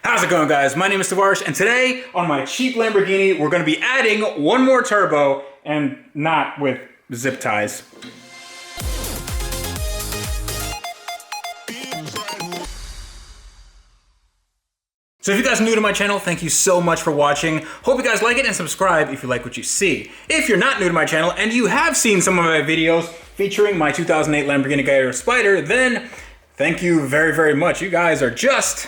How's it going, guys? My name is Tavarish, and today on my cheap Lamborghini, we're going to be adding one more turbo, and not with zip ties. So if you guys are new to my channel, thank you so much for watching. Hope you guys like it and subscribe if you like what you see. If you're not new to my channel and you have seen some of my videos featuring my 2008 Lamborghini Gallardo Spider, then thank you very, very much. You guys are just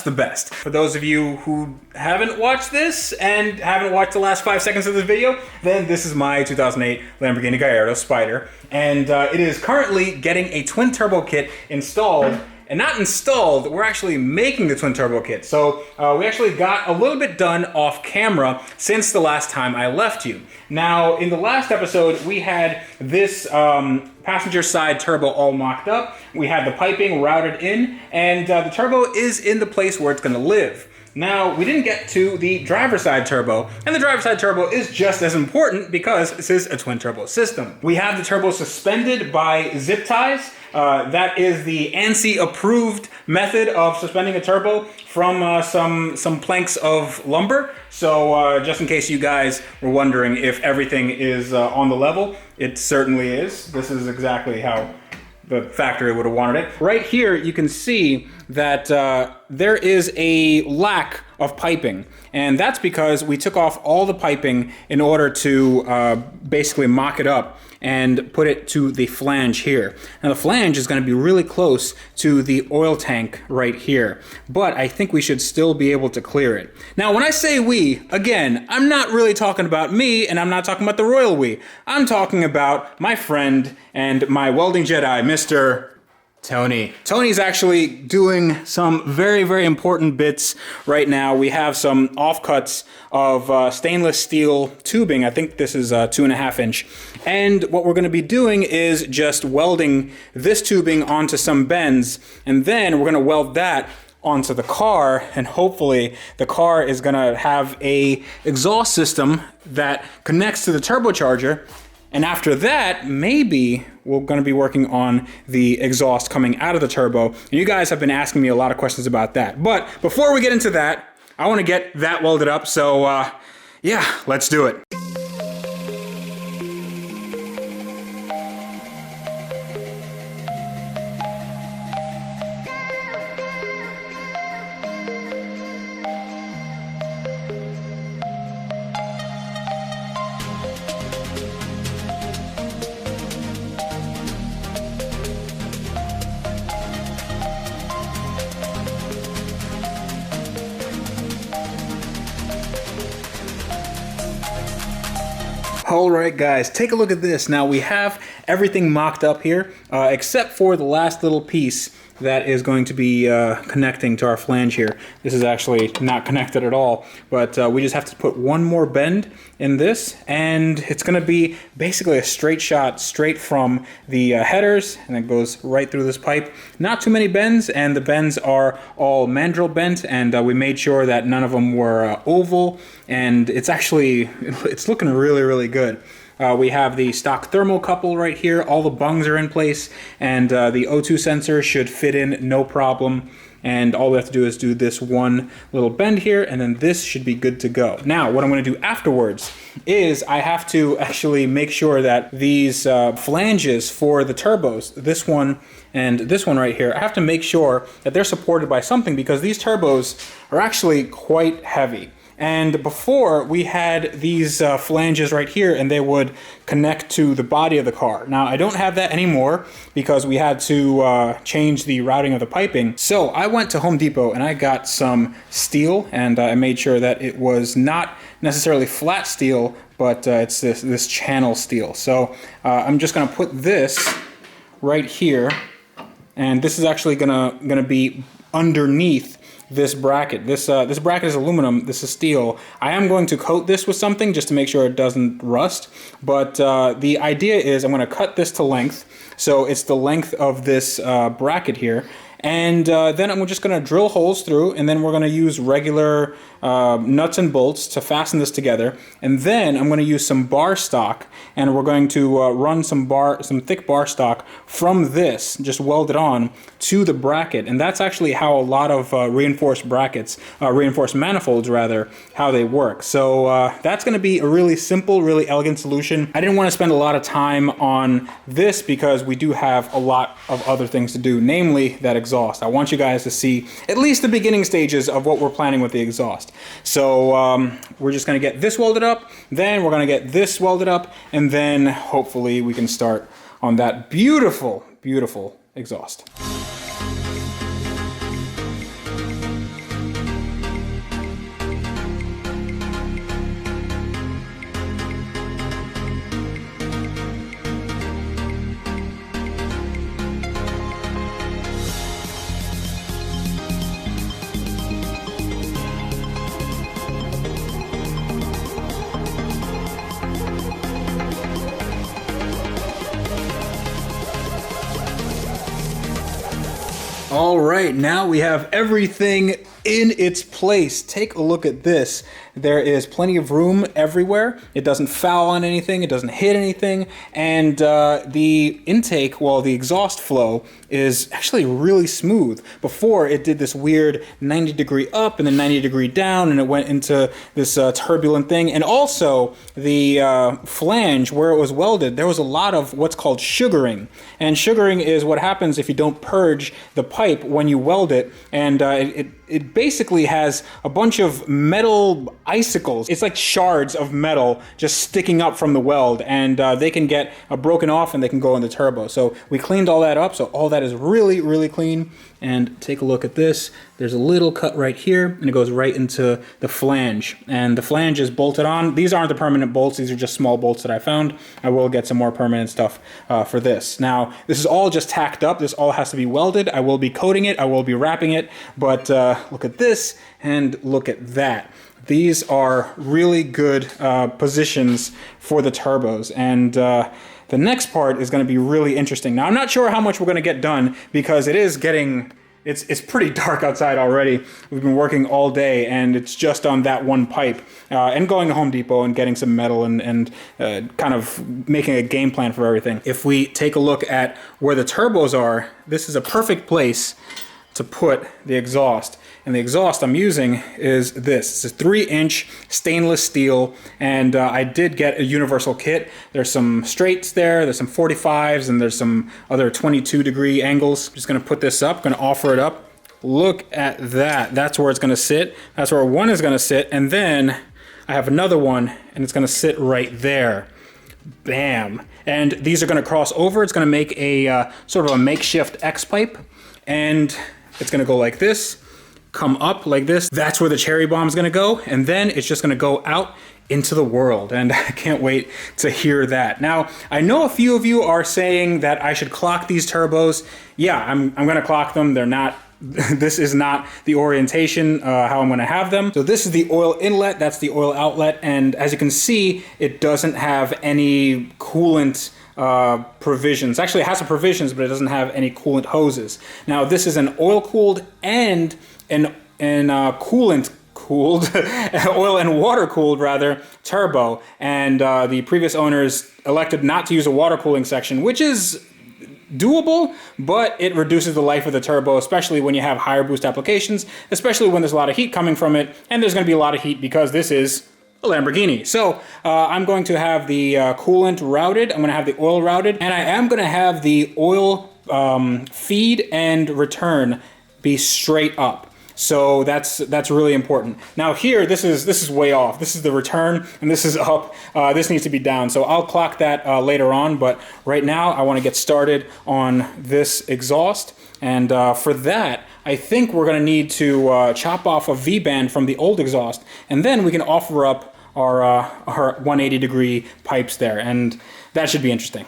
the best. For those of you who haven't watched this and haven't watched the last 5 seconds of this video, then this is my 2008 Lamborghini Gallardo Spider. And it is currently getting a twin turbo kit installed. And not installed, we're actually making the twin turbo kit. So we actually got a little bit done off camera since the last time I left you. Now, in the last episode, we had this passenger side turbo all mocked up. We had the piping routed in, and the turbo is in the place where it's gonna live. Now, we didn't get to the driver's side turbo, and the driver's side turbo is just as important because this is a twin turbo system. We have the turbo suspended by zip ties. That is the ANSI approved method of suspending a turbo from some planks of lumber. So just in case you guys were wondering if everything is on the level, it certainly is. This is exactly how the factory would have wanted it. Right here, you can see that there is a lack of piping. And that's because we took off all the piping in order to basically mock it up and put it to the flange here. Now the flange is going to be really close to the oil tank right here, but I think we should still be able to clear it. Now when I say we, again, I'm not really talking about me, and I'm not talking about the royal we. I'm talking about my friend and my Welding Jedi, Mr. Tony. Tony's actually doing some very, very important bits right now. We have some offcuts of stainless steel tubing. I think this is 2.5 inch. And what we're gonna be doing is just welding this tubing onto some bends, and then we're gonna weld that onto the car, and hopefully the car is gonna have a exhaust system that connects to the turbocharger. And after that, maybe we're going to be working on the exhaust coming out of the turbo. And you guys have been asking me a lot of questions about that. But before we get into that, I want to get that welded up. So yeah, let's do it. All right, guys, take a look at this. Now we have everything mocked up here, except for the last little piece that is going to be connecting to our flange here. This is actually not connected at all, but we just have to put one more bend in this, and it's gonna be basically a straight shot straight from the headers, and it goes right through this pipe. Not too many bends, and the bends are all mandrel bent, and we made sure that none of them were oval, and it's looking really, really good. We have the stock thermocouple right here. All the bungs are in place, and the O2 sensor should fit in no problem. And all we have to do is do this one little bend here, and then this should be good to go. Now, what I'm going to do afterwards is I have to actually make sure that these flanges for the turbos, this one and this one right here, I have to make sure that they're supported by something, because these turbos are actually quite heavy. And before, we had these flanges right here, and they would connect to the body of the car. Now, I don't have that anymore because we had to change the routing of the piping. So I went to Home Depot and I got some steel, and I made sure that it was not necessarily flat steel, but it's this channel steel. So I'm just gonna put this right here, and this is actually gonna be underneath this bracket. This bracket is aluminum, this is steel. I am going to coat this with something just to make sure it doesn't rust, but the idea is I'm going to cut this to length, so it's the length of this bracket here, And then I'm just going to drill holes through, and then we're going to use regular nuts and bolts to fasten this together. And then I'm going to use some bar stock, and we're going to run some thick bar stock from this, just weld it on to the bracket. And that's actually how a lot of reinforced brackets, reinforced manifolds rather, how they work. So that's going to be a really simple, really elegant solution. I didn't want to spend a lot of time on this because we do have a lot of other things to do, namely that exhaust. I want you guys to see at least the beginning stages of what we're planning with the exhaust. So we're just going to get this welded up, then we're going to get this welded up, and then hopefully we can start on that beautiful, beautiful exhaust. All right, now we have everything in its place. Take a look at this. There is plenty of room everywhere. It doesn't foul on anything. It doesn't hit anything. And the intake, well, the exhaust flow is actually really smooth. Before, it did this weird 90-degree up and then 90-degree down, and it went into this turbulent thing. And also, the flange, where it was welded, there was a lot of what's called sugaring. And sugaring is what happens if you don't purge the pipe when you weld it. And it basically has a bunch of metal icicles. It's like shards of metal just sticking up from the weld, and they can get broken off and they can go in the turbo. So we cleaned all that up, so all that is really, really clean. And take a look at this. There's a little cut right here, and it goes right into the flange. And the flange is bolted on. These aren't the permanent bolts. These are just small bolts that I found. I will get some more permanent stuff for this. Now, this is all just tacked up. This all has to be welded. I will be coating it. I will be wrapping it. But look at this, and look at that. These are really good positions for the turbos. And the next part is going to be really interesting. Now, I'm not sure how much we're going to get done because it is getting, it's pretty dark outside already. We've been working all day, and it's just on that one pipe. And going to Home Depot and getting some metal and kind of making a game plan for everything. If we take a look at where the turbos are, this is a perfect place to put the exhaust. And the exhaust I'm using is this. It's a 3-inch stainless steel, and I did get a universal kit. There's some straights there, there's some 45s, and there's some other 22-degree angles. Just gonna put this up, gonna offer it up. Look at that. That's where it's gonna sit. That's where one is gonna sit, and then I have another one, and it's gonna sit right there. Bam. And these are gonna cross over. It's gonna make a sort of a makeshift X-pipe, and it's gonna go like this, come up like this. That's where the cherry bomb is gonna go, and then it's just gonna go out into the world, and I can't wait to hear that. Now, I know a few of you are saying that I should clock these turbos. Yeah, I'm gonna clock them. They're not, this is not the orientation, how I'm gonna have them. So this is the oil inlet, that's the oil outlet, and as you can see, it doesn't have any coolant provisions. Actually, it has some provisions, but it doesn't have any coolant hoses. Now, this is an oil-cooled and an coolant-cooled, oil and water-cooled, rather, turbo. And the previous owners elected not to use a water cooling section, which is doable, but it reduces the life of the turbo, especially when you have higher boost applications, especially when there's a lot of heat coming from it, and there's going to be a lot of heat because this is a Lamborghini. So I'm going to have the coolant routed, I'm going to have the oil routed, and I am going to have the oil feed and return be straight up. So that's really important. Now here, this is way off. This is the return, and this is up. This needs to be down. So I'll clock that later on, but right now I want to get started on this exhaust. And for that, I think we're going to need to chop off a V-band from the old exhaust, and then we can offer up our 180-degree pipes there, and that should be interesting.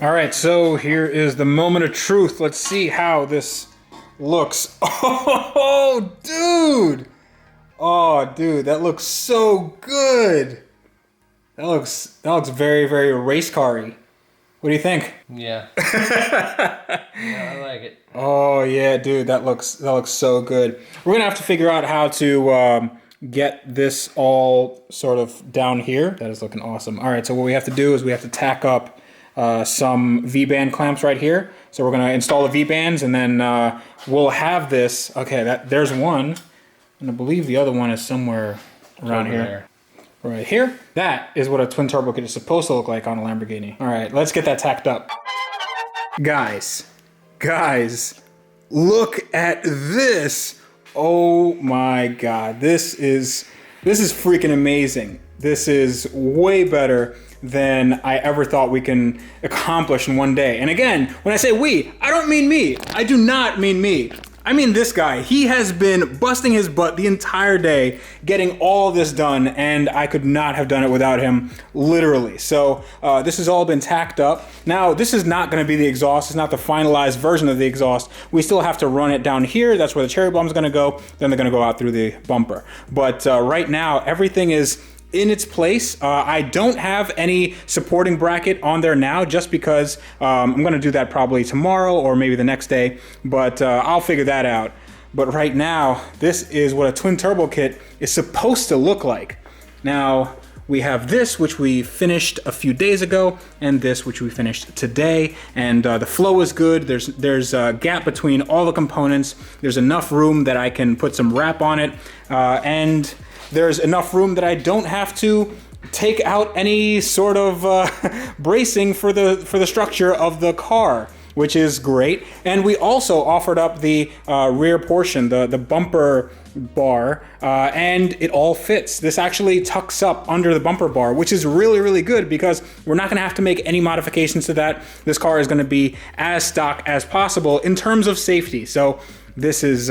All right, so here is the moment of truth. Let's see how this looks. Oh, dude. Oh, dude, that looks so good. That looks very, very race car-y. What do you think? Yeah. Yeah, I like it. Oh yeah, dude, that looks so good. We're gonna have to figure out how to get this all sort of down here. That is looking awesome. All right, so what we have to do is we have to tack up some V-band clamps right here. So we're gonna install the V-bands, and then we'll have this. Okay, there's one, and I believe the other one is somewhere around here. There. Right here. That is what a twin turbo kit is supposed to look like on a Lamborghini. All right, let's get that tacked up. Guys, look at this. Oh my God, this is freaking amazing. This is way better than I ever thought we can accomplish in one day. And again, when I say we, I don't mean me. I do not mean me. I mean this guy. He has been busting his butt the entire day getting all this done, and I could not have done it without him, literally. So this has all been tacked up. Now, this is not going to be the exhaust. It's not the finalized version of the exhaust. We still have to run it down here. That's where the cherry bomb is going to go. Then they're going to go out through the bumper. But right now, everything is in its place. I don't have any supporting bracket on there now, just because I'm going to do that probably tomorrow or maybe the next day, but I'll figure that out. But right now, this is what a twin turbo kit is supposed to look like. Now, we have this, which we finished a few days ago, and this, which we finished today, and the flow is good. There's a gap between all the components. There's enough room that I can put some wrap on it, and there's enough room that I don't have to take out any sort of bracing for the structure of the car, which is great. And we also offered up the rear portion, the bumper bar, and it all fits. This actually tucks up under the bumper bar, which is really, really good because we're not going to have to make any modifications to that. This car is going to be as stock as possible in terms of safety. So this is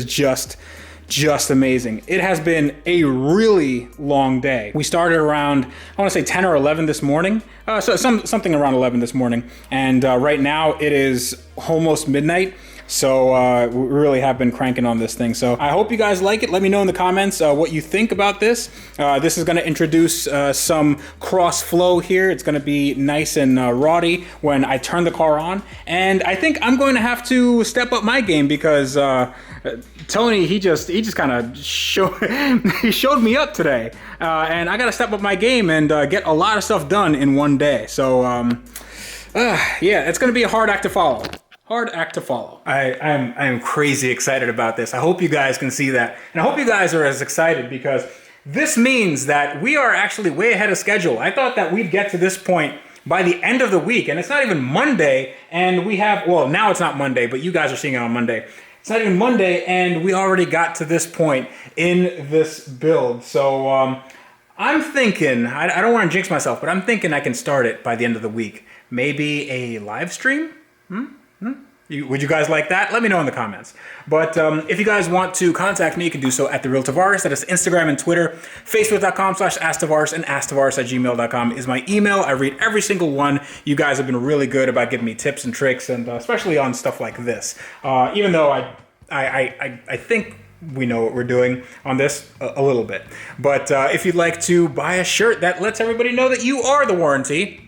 just amazing. It has been a really long day. We started around, I want to say 10 or 11 this morning. So something around 11 this morning. And right now it is almost midnight. So we really have been cranking on this thing. So I hope you guys like it. Let me know in the comments what you think about this. This is going to introduce some cross flow here. It's going to be nice and rowdy when I turn the car on. And I think I'm going to have to step up my game because Tony, he just kind of showed me up today. And I got to step up my game and get a lot of stuff done in one day. So yeah, it's going to be a hard act to follow. Hard act to follow. I am crazy excited about this. I hope you guys can see that. And I hope you guys are as excited because this means that we are actually way ahead of schedule. I thought that we'd get to this point by the end of the week, and it's not even Monday, and we have, well, now it's not Monday, but you guys are seeing it on Monday. It's not even Monday, and we already got to this point in this build. So I'm thinking, I don't want to jinx myself, but I'm thinking I can start it by the end of the week. Maybe a live stream? Would you guys like that? Let me know in the comments. But if you guys want to contact me, you can do so at TheRealTavarish. That is Instagram and Twitter. Facebook.com/AskTavarish and AskTavarish@gmail.com is my email. I read every single one. You guys have been really good about giving me tips and tricks, and especially on stuff like this. Even though I think we know what we're doing on this a little bit. But if you'd like to buy a shirt that lets everybody know that you are the warranty,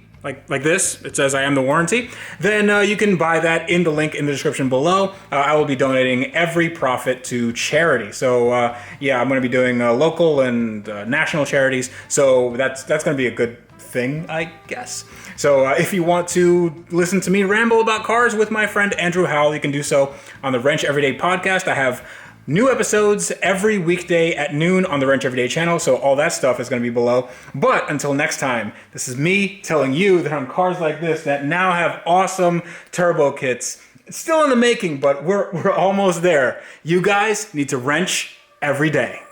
like this, it says I am the warranty, then you can buy that in the link in the description below. I will be donating every profit to charity. So yeah, I'm going to be doing local and national charities. So that's going to be a good thing, I guess. So if you want to listen to me ramble about cars with my friend Andrew Howell, you can do so on the Wrench Everyday podcast. I have new episodes every weekday at noon on the Wrench Everyday channel, so all that stuff is going to be below. But until next time, this is me telling you that on cars like this that now have awesome turbo kits. It's still in the making, but we're almost there. You guys need to wrench every day.